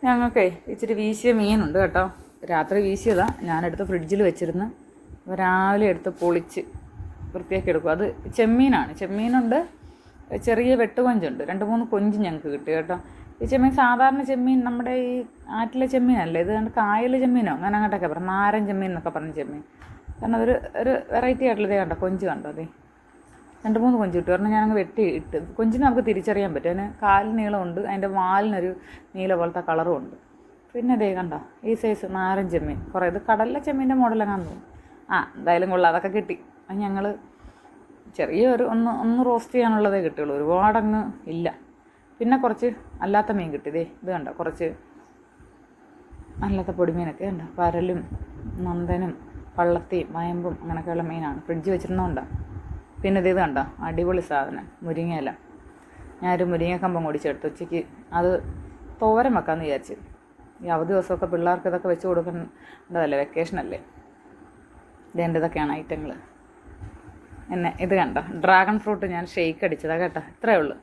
ഞങ്ങൾക്കേ ഇച്ചിരി വീശിയ മീനുണ്ട് കേട്ടോ. രാത്രി വീശിയതാണ്, ഞാനെടുത്ത് ഫ്രിഡ്ജിൽ വെച്ചിരുന്ന് രാവിലെ എടുത്ത് പൊളിച്ച് വൃത്തിയാക്കി എടുക്കും. അത് ചെമ്മീനാണ്, ചെമ്മീനുണ്ട്, ചെറിയ വെട്ടുകൊഞ്ചുണ്ട്, 2-3 കൊഞ്ച് ഞങ്ങൾക്ക് കിട്ടി കേട്ടോ. ഈ ചെമ്മീൻ സാധാരണ ചെമ്മീൻ നമ്മുടെ ഈ ആറ്റിലെ ചെമ്മീനല്ലേ, ഇത് കണ്ട് കായൽ ചെമ്മീനോ അങ്ങനെ അങ്ങോട്ടൊക്കെ പറഞ്ഞു, നാരൻ ചെമ്മീൻ എന്നൊക്കെ പറഞ്ഞ ചെമ്മീൻ. കാരണം ഒരു വെറൈറ്റി ആയിട്ടുള്ളതേ കണ്ടോ, കൊഞ്ച് കണ്ടോ. അതെ 2-3 കൊഞ്ച് കിട്ടും. കാരണം ഞാനങ്ങ് വെട്ടി ഇട്ട്, കൊഞ്ചിന് നമുക്ക് തിരിച്ചറിയാൻ പറ്റും. അതിന് കാലിന് നീളമുണ്ട്, അതിൻ്റെ വാലിനൊരു നീല പോലത്തെ കളറും ഉണ്ട്. പിന്നെ അതേ കണ്ടോ ഈ സൈസ് നാരൻ ചെമ്മീൻ, കുറേ ഇത് കടലിലെ ചെമ്മീൻ്റെ മോഡലങ്ങാന്ന് തോന്നുന്നു. എന്തായാലും കൊള്ളാം, അതൊക്കെ കിട്ടി. അത് ഞങ്ങൾ ചെറിയൊരു ഒന്ന് റോസ്റ്റ് ചെയ്യാനുള്ളതേ കിട്ടുള്ളൂ, ഒരുപാടങ്ങ് ഇല്ല. പിന്നെ കുറച്ച് അല്ലാത്ത മീൻ കിട്ടി. ഇത് കണ്ടോ, കുറച്ച് അല്ലാത്ത പൊടിമീനൊക്കെ ഉണ്ട്, പരലും നന്ദനും പള്ളത്തിയും വയമ്പും അങ്ങനെയൊക്കെയുള്ള മീനാണ്, ഫ്രിഡ്ജ് വെച്ചിരുന്നതുകൊണ്ടാണ്. പിന്നെ ഇത് കണ്ടോ അടിപൊളി സാധനം, മുരിങ്ങയില. ഞാനൊരു മുരിങ്ങക്കമ്പം ഓടിച്ചെടുത്ത് ഉച്ചയ്ക്ക് അത് തോരൻ വെക്കാമെന്ന് വിചാരിച്ച്. ഈ അവധി ദിവസമൊക്കെ പിള്ളേർക്ക് ഇതൊക്കെ വെച്ച് കൊടുക്കേണ്ടതല്ലേ, വെക്കേഷനല്ലേ. ഇതൊക്കെയാണ് ഐറ്റങ്ങൾ. ഇത് കണ്ടോ ഡ്രാഗൺ ഫ്രൂട്ട് ഞാൻ ഷെയ്ക്ക് അടിച്ചതാണ് കേട്ടോ. ഇത്രയേ ഉള്ളൂ.